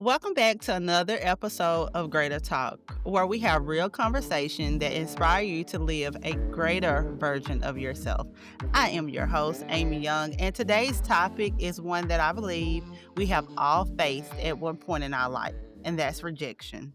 Welcome back to another episode of Greater Talk, where we have real conversation that inspire you to live a greater version of yourself. I am your host, Amy Young, and today's topic is one that I believe we have all faced at one point in our life, and that's rejection.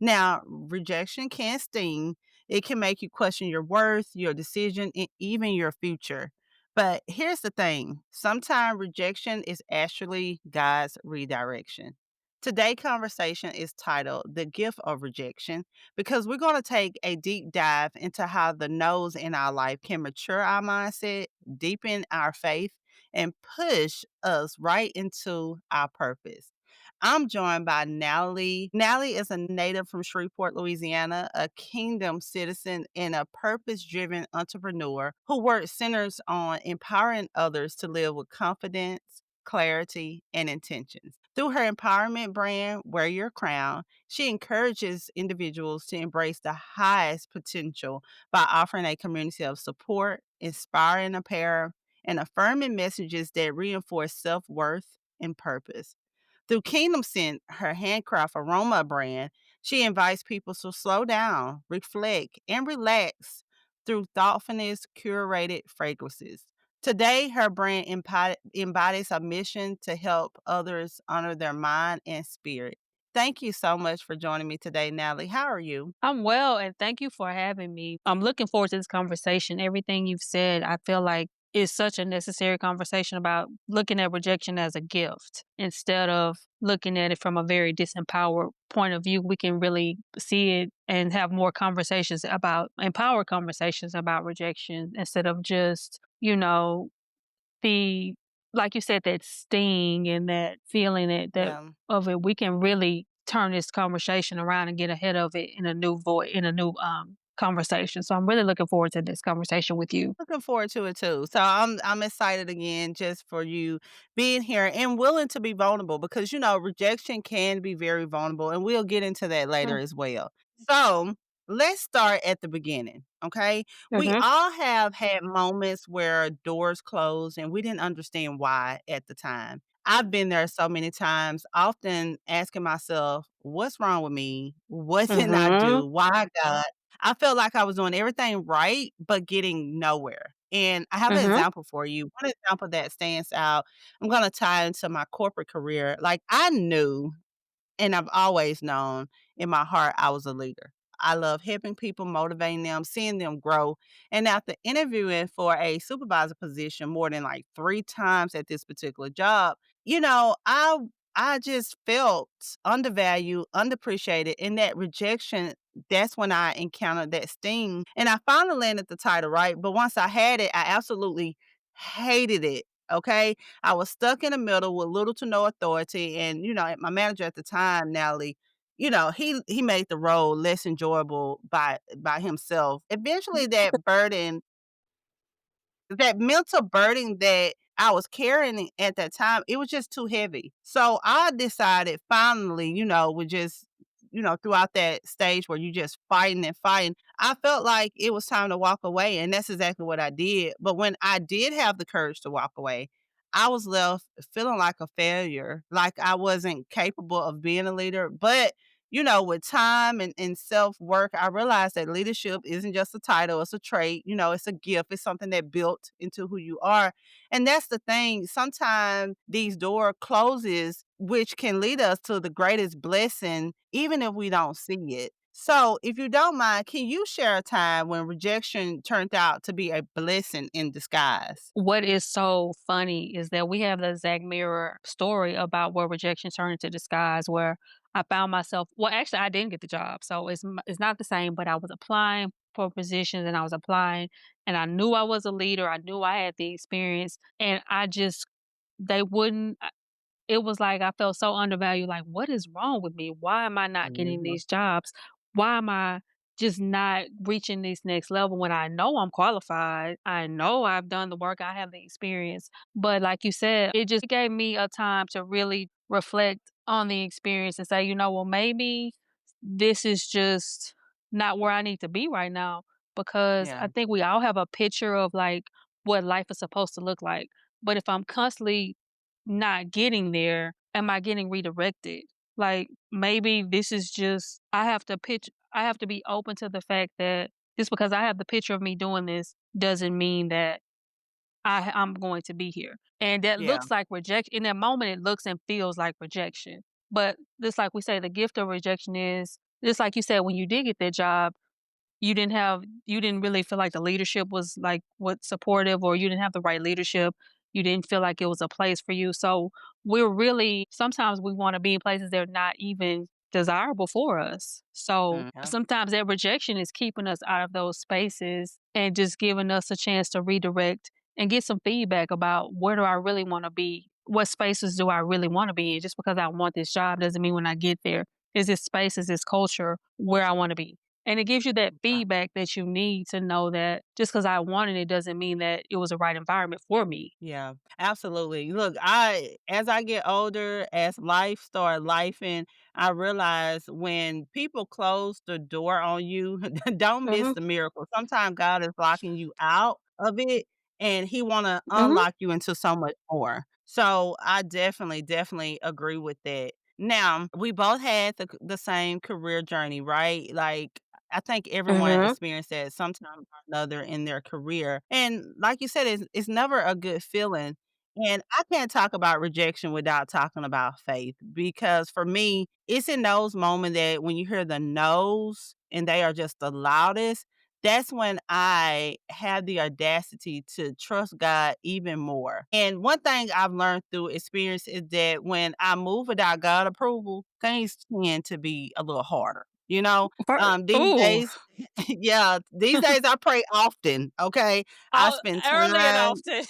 Now, rejection can sting. It can make you question your worth, your decision, and even your future. But here's the thing, sometimes rejection is actually God's redirection. Today's conversation is titled The Gift of Rejection because we're going to take a deep dive into how the no's in our life can mature our mindset, deepen our faith, and push us right into our purpose. I'm joined by Natalie. Natalie is a native from Shreveport, Louisiana, a kingdom citizen and a purpose driven entrepreneur who works centers on empowering others to live with confidence, clarity, and intentions. Through her empowerment brand, Wear Your Crown, she encourages individuals to embrace the highest potential by offering a community of support, inspiring a pair, and affirming messages that reinforce self worth and purpose. Through Kingdom Scent, her handcraft aroma brand, she invites people to slow down, reflect, and relax through thoughtfulness curated fragrances. Today, her brand embodies a mission to help others honor their mind and spirit. Thank you so much for joining me today, Natalie. How are you? I'm well, and thank you for having me. I'm looking forward to this conversation. Everything you've said, I feel like is such a necessary conversation about looking at rejection as a gift instead of looking at it from a very disempowered point of view. We can really see it and have more conversations about empowered conversations about rejection instead of just, the like you said, that sting and that feeling that Yeah. of it, we can really turn this conversation around and get ahead of it in a new conversation. So I'm really looking forward to this conversation with you. Looking forward to it too. So I'm excited again just for you being here and willing to be vulnerable because rejection can be very vulnerable and we'll get into that later Mm. as well. So let's start at the beginning. Okay. We Mhm. all have had moments where doors closed and we didn't understand why at the time. I've been there so many times, often asking myself, what's wrong with me? What didn't I Mhm. do? Why God? I felt like I was doing everything right, but getting nowhere. And I have an Mhm. example for you. One example that stands out, I'm gonna tie into my corporate career. Like I knew and I've always known in my heart I was a leader. I love helping people, motivating them, seeing them grow. And after interviewing for a supervisor position more than like 3 times at this particular job, you know, I I just felt undervalued, underappreciated, and that rejection. That's when I encountered that sting. And I finally landed the title, right? But once I had it, I absolutely hated it. Okay. I was stuck in the middle with little to no authority, and my manager at the time, Natalie, he made the role less enjoyable by himself. Eventually, that mental burden that I was carrying at that time, it was just too heavy. So I decided finally, with just, throughout that stage where you just fighting and fighting, I felt like it was time to walk away. And that's exactly what I did. But when I did have the courage to walk away, I was left feeling like a failure, like I wasn't capable of being a leader. But with time and self work, I realized that leadership isn't just a title, it's a trait, it's a gift, it's something that built into who you are. And that's the thing. Sometimes these door closes, which can lead us to the greatest blessing, even if we don't see it. So, if you don't mind, can you share a time when rejection turned out to be a blessing in disguise? What is so funny is that we have the exact mirror story about where rejection turned into disguise, where I found myself. Well, actually, I didn't get the job, so it's not the same. But I was applying for positions, and I was applying, and I knew I was a leader. I knew I had the experience, and I just they wouldn't. It was like I felt so undervalued. Like, what is wrong with me? Why am I not getting Mhm. these jobs? Why am I just not reaching this next level when I know I'm qualified? I know I've done the work, I have the experience. But like you said, it just gave me a time to really reflect on the experience and say, well, maybe this is just not where I need to be right now. Because Yeah. I think we all have a picture of like what life is supposed to look like. But if I'm constantly not getting there, am I getting redirected? Like, maybe this is just I have to be open to the fact that just because I have the picture of me doing this doesn't mean that I'm going to be here. And that Yeah. looks like rejection. In that moment, it looks and feels like rejection. But just like we say, the gift of rejection is just like you said, when you did get that job, you didn't really feel like the leadership was like what supportive, or you didn't have the right leadership. You didn't feel like it was a place for you. So we're really sometimes we want to be in places that are not even desirable for us. So Yeah. sometimes that rejection is keeping us out of those spaces and just giving us a chance to redirect and get some feedback about where do I really want to be? What spaces do I really want to be in? Just because I want this job doesn't mean when I get there, is this space, is this culture where I want to be? And it gives you that feedback that you need to know that just because I wanted it doesn't mean that it was the right environment for me. Yeah, absolutely. Look, as I get older, as life start lifing, I realize when people close the door on you, don't miss Mhm, the miracle. Sometimes God is locking you out of it and he want to mhm, unlock you into so much more. So I definitely agree with that. Now, we both had the same career journey, right? Like I think everyone mhm. experienced that sometime or another in their career. And like you said, it's never a good feeling. And I can't talk about rejection without talking about faith because for me, it's in those moments that when you hear the no's and they are just the loudest, that's when I have the audacity to trust God even more. And one thing I've learned through experience is that when I move without God approval, things tend to be a little harder. These Ooh. days yeah, these days I pray often, okay? I Oh, spend early and time often.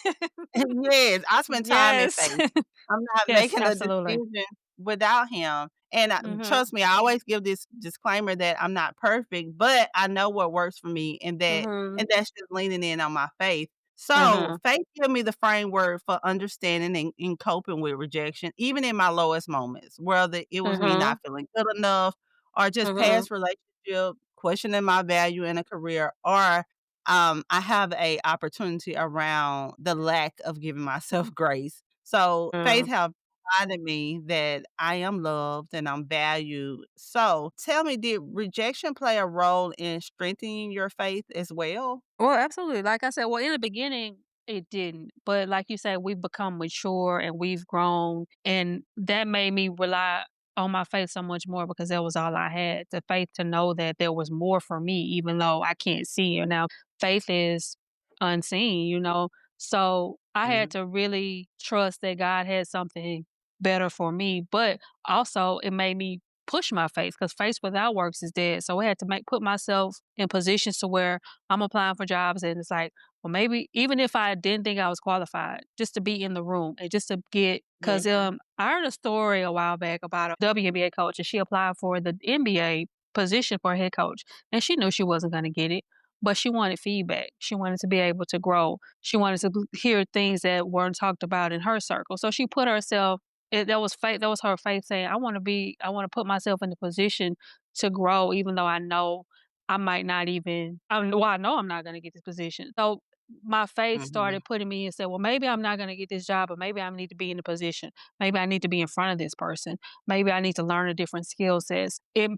yes, I spend time in Yes. faith. I'm not Yes, making a absolutely. decision without him, and Mhm, trust me, I always give this disclaimer that I'm not perfect, but I know what works for me, and mhm, that's just leaning in on my faith. So, mhm, faith give me the framework for understanding and coping with rejection, even in my lowest moments, whether it was me not mhm, feeling good enough or just mhm, past relationship, questioning my value in a career, or I have a opportunity around the lack of giving myself grace. So faith mm. have reminded me that I am loved and I'm valued. So tell me, did rejection play a role in strengthening your faith as well? Well, absolutely. Like I said, well, in the beginning, it didn't. But like you said, we've become mature and we've grown. And that made me rely on my faith so much more because that was all I had. The faith to know that there was more for me, even though I can't see it. Now, faith is unseen, you know? So I had Mhm. to really trust that God had something better for me. But also, it made me push my faith because faith without works is dead. So I had to put myself in positions to where I'm applying for jobs and it's like, well, maybe even if I didn't think I was qualified, just to be in the room and just to get, Yeah. because I heard a story a while back about a WNBA coach and she applied for the NBA position for a head coach and she knew she wasn't going to get it, but she wanted feedback. She wanted to be able to grow. She wanted to hear things that weren't talked about in her circle. So she put herself, that was faith, that was her faith saying, I want to put myself in the position to grow, even though I know I might not even well, I know I'm not gonna get this position. So my faith Mhm. started putting me and said, well, maybe I'm not gonna get this job, but maybe I need to be in the position. Maybe I need to be in front of this person. Maybe I need to learn a different skill sets. It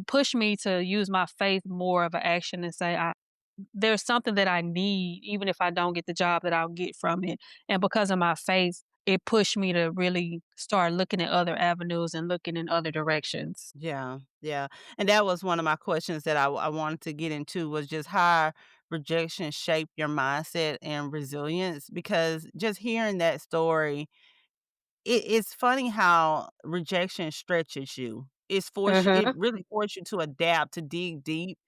pushed me to use my faith more of an action and say, there's something that I need, even if I don't get the job that I'll get from it. And because of my faith, it pushed me to really start looking at other avenues and looking in other directions. Yeah, yeah, and that was one of my questions that I wanted to get into was just how rejection shaped your mindset and resilience, because just hearing that story, it's funny how rejection stretches you. It Mhm. really forces you to adapt, to dig deep,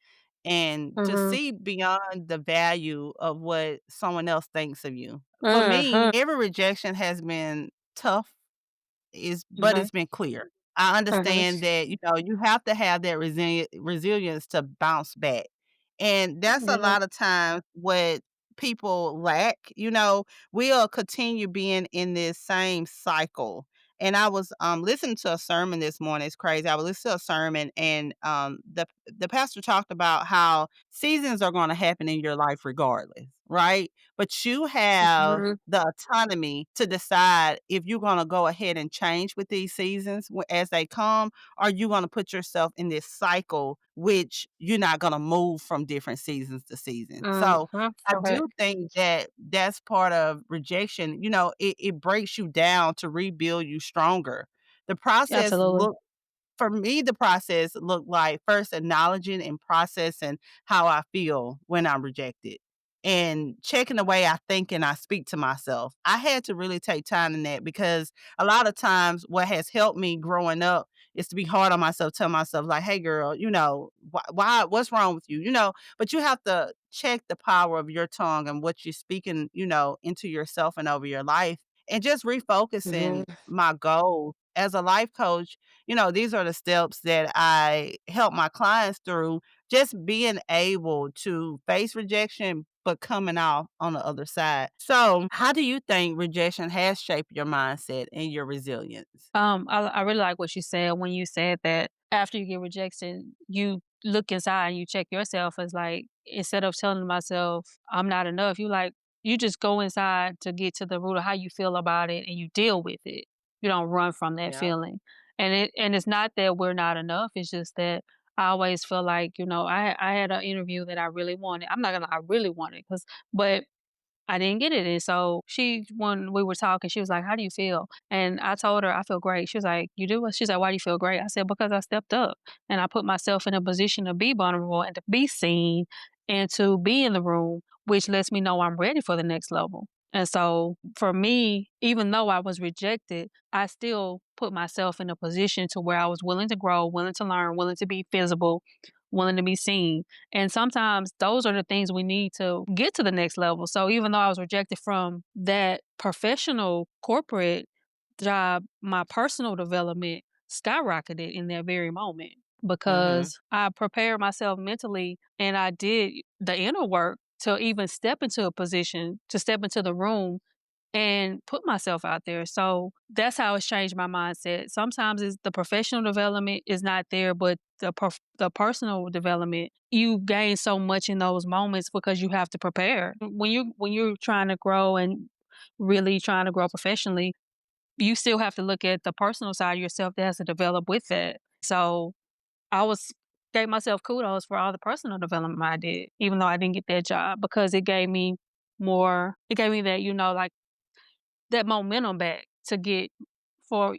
and to Mhm. see beyond the value of what someone else thinks of you. For me, Mhm. every rejection has been tough but Mhm. it's been clear. I Mhm. understand that, you have to have that resilience to bounce back, and that's a Mhm. lot of times what people lack. We'll continue being in this same cycle, and I was, listening to a sermon this morning. It's crazy. I was listening to a sermon, and, the pastor talked about how seasons are going to happen in your life regardless, right? But you have Mhm, the autonomy to decide if you're going to go ahead and change with these seasons as they come, or you going to put yourself in this cycle, which you're not going to move from different seasons to season. So I correct. do think that that's part of rejection. It breaks you down to rebuild you stronger. The process Absolutely. look For me, the process looked like first acknowledging and processing how I feel when I'm rejected and checking the way I think and I speak to myself. I had to really take time in that because a lot of times what has helped me growing up is to be hard on myself, tell myself, like, hey, girl, what's wrong with you? But you have to check the power of your tongue and what you're speaking, into yourself and over your life and just refocusing Mhm, my goals. As a life coach, these are the steps that I help my clients through, just being able to face rejection, but coming out on the other side. So, how do you think rejection has shaped your mindset and your resilience? I really like what you said when you said that after you get rejection, you look inside and you check yourself as like instead of telling myself I'm not enough, you just go inside to get to the root of how you feel about it and you deal with it. You don't run from that Yeah. feeling. And it's not that we're not enough. It's just that I always feel like, I had an interview that I really wanted. I'm not gonna I really wanted because but I didn't get it, and so when we were talking, she was like, "How do you feel?" And I told her, "I feel great." She was like, "You do what?" She's like, "Why do you feel great?" I said, "Because I stepped up and I put myself in a position to be vulnerable and to be seen and to be in the room, which lets me know I'm ready for the next level." And so for me, even though I was rejected, I still put myself in a position to where I was willing to grow, willing to learn, willing to be visible, willing to be seen. And sometimes those are the things we need to get to the next level. So even though I was rejected from that professional corporate job, my personal development skyrocketed in that very moment Mhm. because I prepared myself mentally and I did the inner work to even step into a position, to step into the room and put myself out there. So that's how it's changed my mindset. Sometimes it's the professional development is not there, but the personal development, you gain so much in those moments because you have to prepare. When you're trying to grow and really trying to grow professionally, you still have to look at the personal side of yourself that has to develop with that. So I was gave myself kudos for all the personal development I did, even though I didn't get that job because it gave me that, like that momentum back for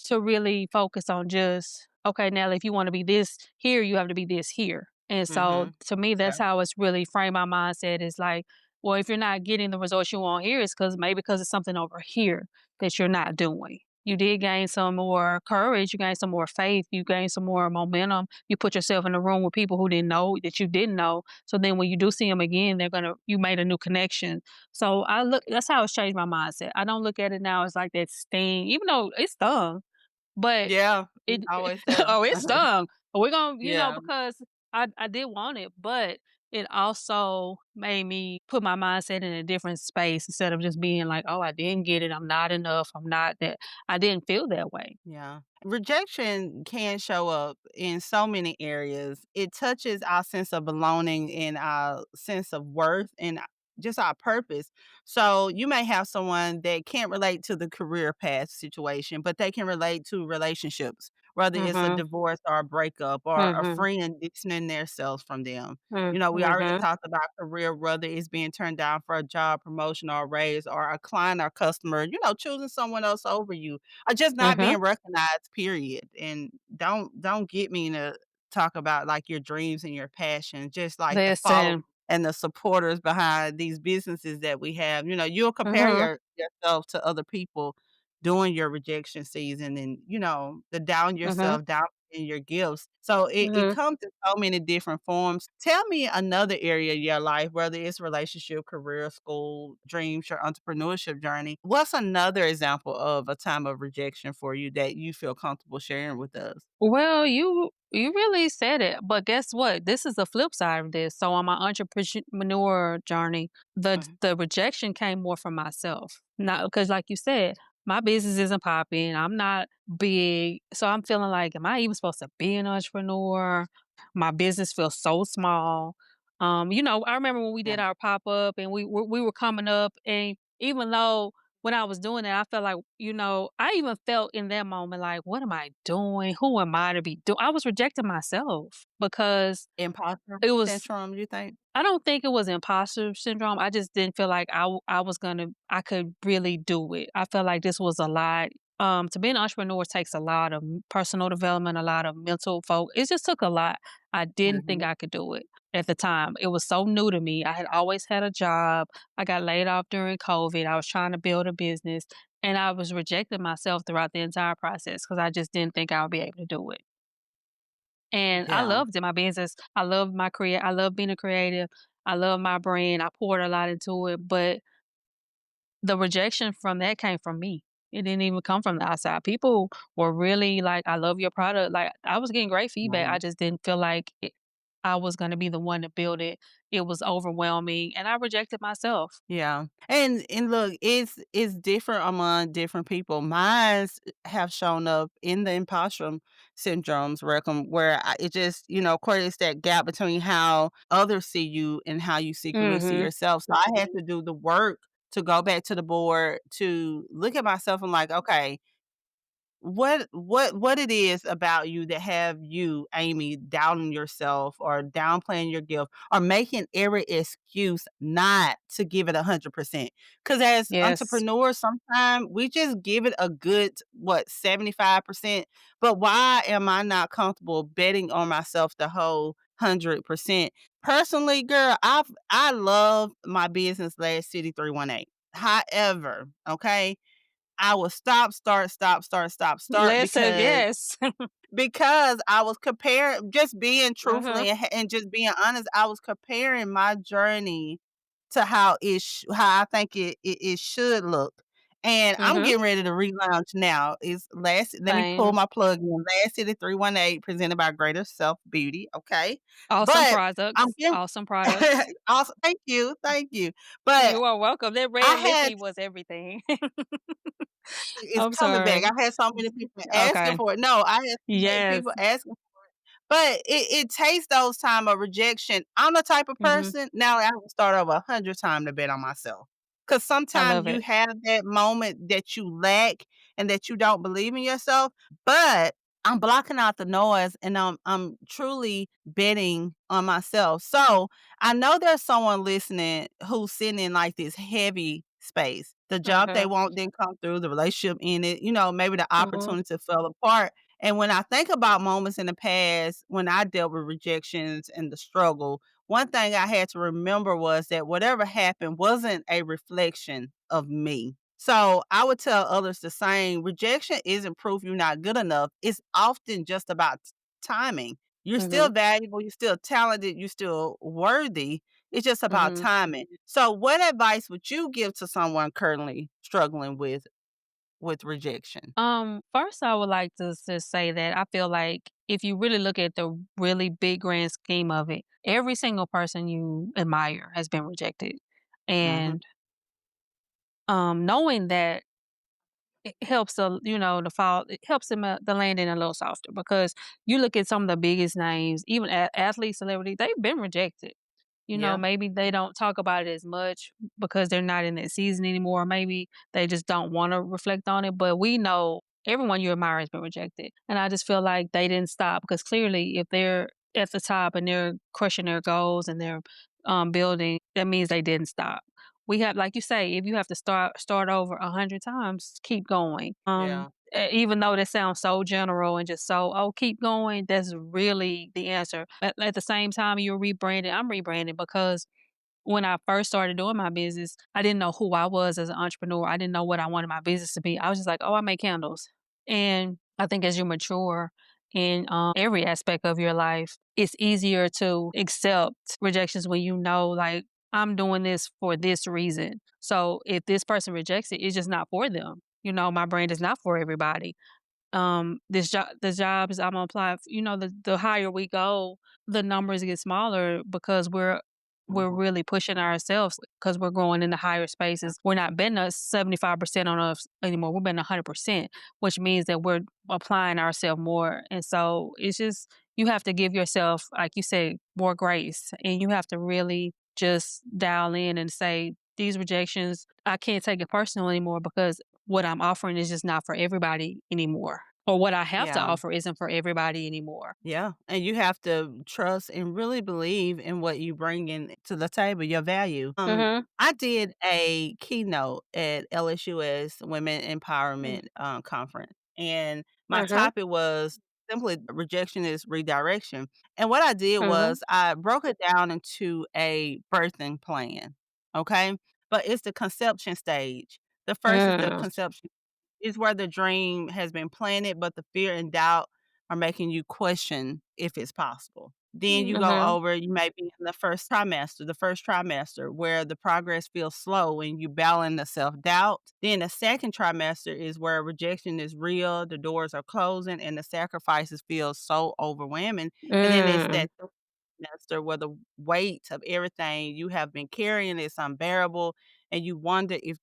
to really focus on just, okay, now if you want to be this here, you have to be this here. And so Mhm. to me, that's Okay. how it's really framed my mindset is like, well, if you're not getting the results you want here, it's because it's something over here that you're not doing. You did gain some more courage, you gained some more faith, you gained some more momentum. You put yourself in a room with people who didn't know that you didn't know. So then when you do see them again, you made a new connection. So that's how it's changed my mindset. I don't look at it now as like that sting, even though it stung but Yeah, it it always does. oh, it stung. We're gonna Yeah. because I did want it, but it also made me put my mindset in a different space instead of just being like, "Oh, I didn't get it. I'm not enough. I'm not that." I didn't feel that way. Yeah. Rejection can show up in so many areas. It touches our sense of belonging and our sense of worth and just our purpose. So you may have someone that can't relate to the career path situation, but they can relate to relationships, whether it's a Mhm. divorce or a breakup or a Mhm. friend distancing themselves from them. We already Mhm. talked about career, whether it's being turned down for a job promotion or a raise or a client or customer, choosing someone else over you or just not Mhm. being recognized, period. And don't get me to talk about, like, your dreams and your passion, just, like, the follow Listen. and the supporters behind these businesses that we have. You'll compare Mhm. yourself to other people during your rejection season and, the down Mhm. yourself, down in your gifts. So it Mhm. comes in so many different forms. Tell me another area of your life, whether it's relationship, career, school, dreams, your entrepreneurship journey. What's another example of a time of rejection for you that you feel comfortable sharing with us? Well, you really said it, but guess what? This is the flip side of this. So on my entrepreneur journey, Mhm. the rejection came more from myself. Not because like you said, my business isn't popping. I'm not big. So I'm feeling like, am I even supposed to be an entrepreneur? My business feels so small. I remember when we Yeah. did our pop up and we were coming up, and even though when I was doing it, I felt like I even felt in that moment like, what am I doing? Who am I to be doing? I was rejecting myself because Imposter it was syndrome, you think? I don't think it was imposter syndrome. I just didn't feel like I could really do it. I felt like this was a lot. To be an entrepreneur takes a lot of personal development, a lot of mental It just took a lot. I didn't think Mhm. I could do it at the time. It was so new to me. I had always had a job. I got laid off during COVID. I was trying to build a business, and I was rejecting myself throughout the entire process because I just didn't think I would be able to do it. And I Yeah. loved in my business. I love being a creative. I love my brand. I poured a lot into it, but the rejection from that came from me. It didn't even come from the outside. People were really like, "I love your product." Like, I was getting great feedback. I Right. just didn't feel like I was gonna be the one to build it. It was overwhelming, and I rejected myself. Yeah. And look, it's different among different people. Mines have shown up in the imposter syndromes recum where it just, of course, it's that gap between how others see you and how you secretly see Mhm. yourself. So I had to do the work to go back to the board to look at myself and like, okay, what it is about you that have you, Amy, doubting yourself or downplaying your gift or making every excuse not to give it 100%. Because as Yes. entrepreneurs, sometimes we just give it a good, what, 75%. But why am I not comfortable betting on myself the whole 100%? Personally, girl, I love my business last City 318. However, okay, I will stop, start, stop, start, stop, start Listen, yes. because I was comparing, just being Uh-huh. truthfully and just being honest, I was comparing my journey to how I think it should look. And I'm Mhm. getting ready to relaunch now. Is last Let me pull Same. my plug in. Last City 318 presented by Greater Self Beauty. Okay. Awesome But I'm products. getting Awesome products. awesome. Thank you. Thank you. But You are welcome. That I red had lippy was everything. It's I'm coming back. sorry. I had so many people asking Okay. for it. No, I had so many Yes. people asking, but it takes those time of rejection. I'm the type of Mhm. person now I would start over 100 times to bet on myself. Cause I sometimes love you it. have that moment that you lack and that you don't believe in yourself, but I'm blocking out the noise and I'm truly betting on myself. So I know there's someone listening who's sitting in like this heavy space. The job they Mhm. want didn't come through, the relationship ended, maybe the Mhm. opportunity fell apart. And when I think about moments in the past when I dealt with rejections and the struggle, one thing I had to remember was that whatever happened wasn't a reflection of me. So I would tell others the same. Rejection isn't proof you're not good enough. It's often just about timing. You're still Mhm. valuable, you're still talented, you're still worthy. It's just about Mhm. timing. So what advice would you give to someone currently struggling with rejection? First I would like to just say that I feel like if you really look at the really big grand scheme of it, every single person you admire has been rejected. Mhm. And knowing that it helps the fall it helps them the landing a little softer because you look at some of the biggest names, even athletes, celebrities, they've been rejected. Yeah. Maybe they don't talk about it as much because they're not in that season anymore. Maybe they just don't want to reflect on it. But we know everyone you admire has been rejected. And I just feel like they didn't stop because clearly, if they're at the top and they're crushing their goals and they're building, that means they didn't stop. We have, like you say, if you have to start over 100 times, keep going. Yeah. Even though that sounds so general and just so, oh, keep going, that's really the answer. At the same time, you're rebranding, I'm rebranding because when I first started doing my business, I didn't know who I was as an entrepreneur. I didn't know what I wanted my business to be. I was just like, oh, I make candles. And I think as you mature in every aspect of your life, it's easier to accept rejections when you know, like, I'm doing this for this reason. So if this person rejects it, it's just not for them. My brand is not for everybody. The jobs I'm gonna apply, the higher we go, the numbers get smaller because we're Mhm. really pushing ourselves because we're growing into higher spaces. We're not betting us 75% on us anymore. We're betting 100%, which means that we're applying ourselves more. And so it's just, you have to give yourself, like you said, more grace, and you have to really just dial in and say, "These rejections, I can't take it personal anymore because what I'm offering is just not for everybody anymore, or what I have to Yeah. offer isn't for everybody anymore." Yeah, and you have to trust and really believe in what you bring in to the table, your value. Mhm. I did a keynote at LSU's Women Mm. Empowerment Conference, and my Mhm. topic was simply rejection is redirection. And what I did Mhm. was I broke it down into a birthing plan. Okay, but it's the conception stage. The first is the Mm. conception is where the dream has been planted, but the fear and doubt are making you question if it's possible. Then you go Mhm. over, you may be in the first trimester where the progress feels slow and you battling the self doubt. Then the second trimester is where rejection is real, the doors are closing, and the sacrifices feel so overwhelming. And then it's Mm. that semester where the weight of everything you have been carrying is unbearable, and you wonder if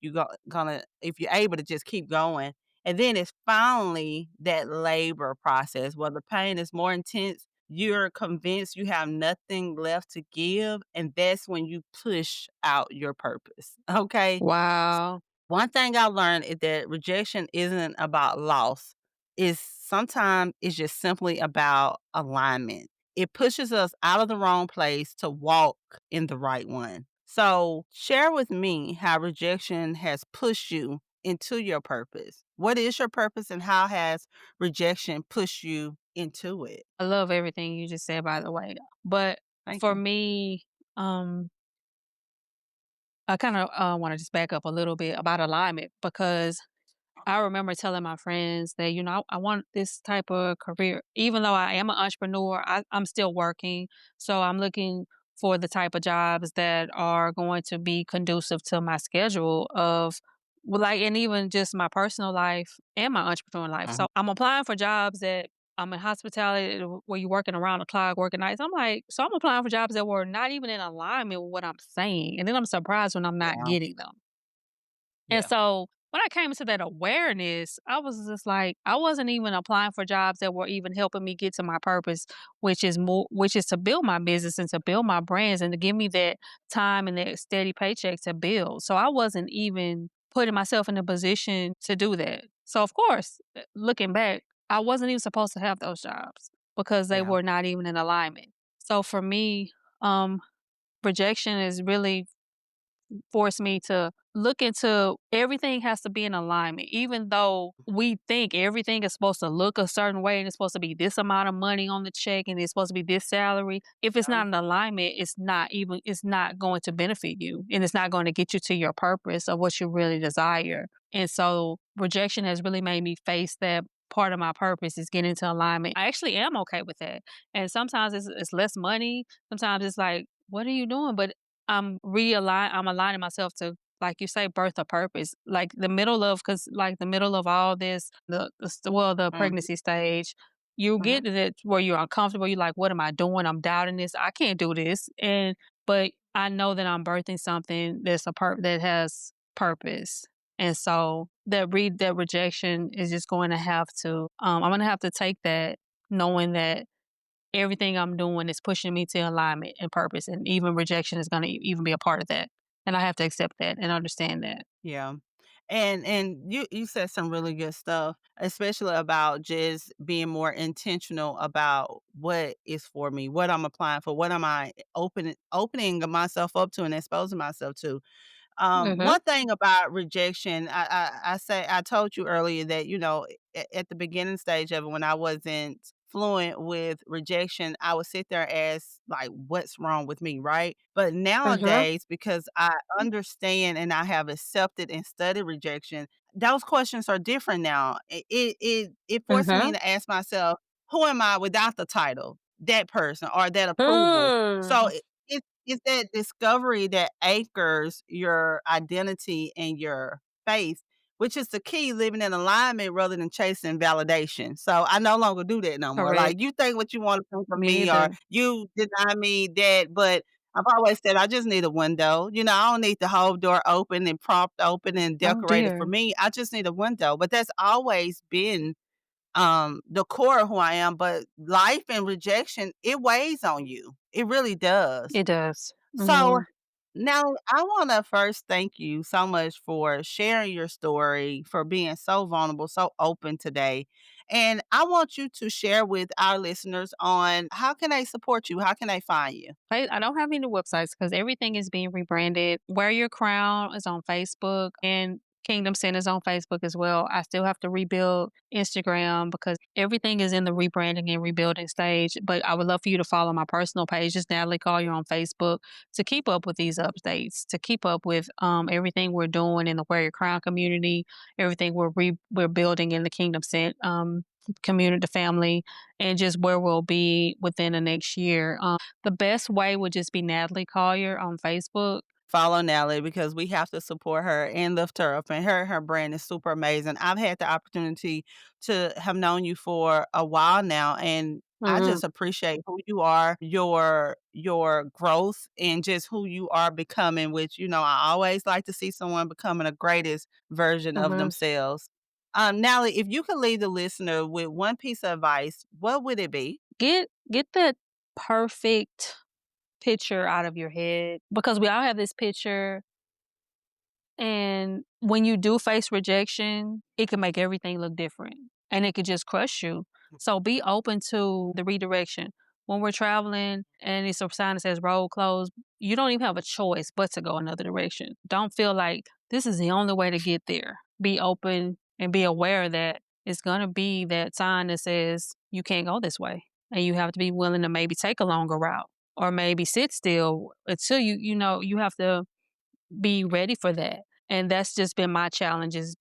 if you're able to just keep going. And then it's finally that labor process where the pain is more intense. You're convinced you have nothing left to give, and that's when you push out your purpose. Okay. Wow. One thing I learned is that rejection isn't about loss. It's sometimes it's just simply about alignment. It pushes us out of the wrong place to walk in the right one. So, share with me how rejection has pushed you into your purpose. What is your purpose and how has rejection pushed you into it? I love everything you just said, by the way. But Thank for you. me, I kind of want to just back up a little bit about alignment because I remember telling my friends that, I want this type of career. Even though I am an entrepreneur, I'm still working. So I'm looking for the type of jobs that are going to be conducive to my schedule of, well, like, and even just my personal life and my entrepreneur life. Mhm. So I'm applying for jobs that I'm in hospitality where you're working around the clock, working nights. I'm like, so I'm applying for jobs that were not even in alignment with what I'm saying. And then I'm surprised when I'm not Yeah. getting them. And Yeah. so when I came into that awareness, I was just like, I wasn't even applying for jobs that were even helping me get to my purpose, which is to build my business and to build my brands and to give me that time and that steady paycheck to build. So I wasn't even putting myself in a position to do that. So of course, looking back, I wasn't even supposed to have those jobs because they Yeah. were not even in alignment. So for me, um, rejection is really forced me to look into everything has to be in alignment. Even though we think everything is supposed to look a certain way and it's supposed to be this amount of money on the check and it's supposed to be this salary, if it's Yeah. not in alignment, it's not going to benefit you and it's not going to get you to your purpose of what you really desire. And so rejection has really made me face that part of my purpose is getting into alignment. I actually am okay with that. And sometimes it's less money. Sometimes it's like, what are you doing? But I'm aligning myself to, like you say, birth a purpose. Like cause like the middle of all this, the Mhm. pregnancy stage, you get Mhm. to that where you're uncomfortable. You're like, what am I doing? I'm doubting this. I can't do this. But I know that I'm birthing something that has purpose. And so that rejection is just going to have to, I'm going to have to take that knowing that everything I'm doing is pushing me to alignment and purpose, and even rejection is gonna even be a part of that, and I have to accept that and understand that. Yeah. And you said some really good stuff, especially about just being more intentional about what is for me, what I'm applying for, what am I opening myself up to and exposing myself to. Mhm, One thing about rejection, I say I told you earlier that, at the beginning stage of it, when I wasn't fluent with rejection, I would sit there as like, what's wrong with me, right? But mhm, nowadays, because I understand and I have accepted and studied rejection, those questions are different now. It forces me mhm. to ask myself, who am I without the title, that person or that approval? So Hmm. it's that discovery that anchors your identity and your faith, which is the key, living in alignment rather than chasing validation. So I no longer do that no more. Correct. Like, you think what you want to think of Me me, or neither. you deny me that, but I've always said I just need a window. I don't need the whole door open and propped open and Oh, decorated for dear. me. I just need a window. But that's always been the core of who I am, but life and rejection, it weighs on you. It really does. It does. So Mhm. now I want to first thank you so much for sharing your story, for being so vulnerable, so open today. And I want you to share with our listeners on how can they support you? How can they find you? I don't have any websites because everything is being rebranded. Wear Your Crown is on Facebook and Kingdom Sin is on Facebook as well. I still have to rebuild Instagram because everything is in the rebranding and rebuilding stage. But I would love for you to follow my personal page, just Natalie Collier on Facebook, to keep up with these updates, to keep up with everything we're doing in the Wear Your Crown community, everything we're building in the Kingdom Sin community, the family, and just where we'll be within the next year. The best way would just be Natalie Collier on Facebook. Follow Natalie because we have to support her and lift her up. And her brand is super amazing. I've had the opportunity to have known you for a while now, and I Mhm, just appreciate who you are, your growth, and just who you are becoming. Which I always like to see someone becoming a greatest version of mhm. themselves. Natalie, if you could leave the listener with one piece of advice, what would it be? Get that perfect picture out of your head because we all have this picture. And when you do face rejection, it can make everything look different and it could just crush you. So be open to the redirection. When we're traveling and it's a sign that says road closed, you don't even have a choice but to go another direction. Don't feel like this is the only way to get there. Be open and be aware that it's going to be that sign that says you can't go this way. And you have to be willing to maybe take a longer route or maybe sit still until you have to be ready for that. And that's just been my challenge is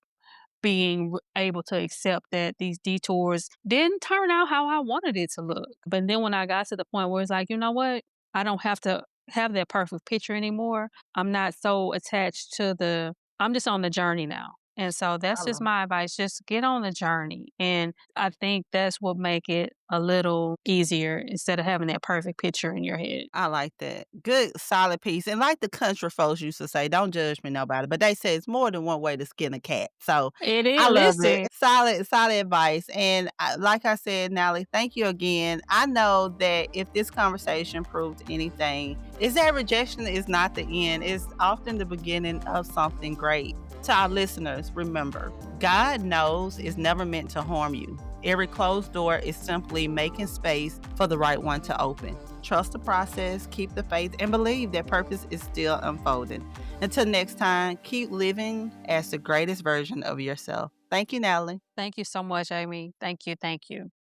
being able to accept that these detours didn't turn out how I wanted it to look. But then when I got to the point where it's like, you know what? I don't have to have that perfect picture anymore. I'm not so attached to I'm just on the journey now. And so that's just my advice. Just get on the journey. And I think that's what make it a little easier instead of having that perfect picture in your head. I like that. Good, solid piece. And like the country folks used to say, don't judge me nobody. But they say it's more than one way to skin a cat. So It I is. love it. Listen, Solid advice. And like I said, Natalie, thank you again. I know that if this conversation proved anything, is that rejection is not the end. It's often the beginning of something great. To our listeners, remember, God knows it's never meant to harm you. Every closed door is simply making space for the right one to open. Trust the process, keep the faith, and believe that purpose is still unfolding. Until next time, keep living as the greatest version of yourself. Thank you, Natalie. thank you so much, Amy. Thank you. Thank you.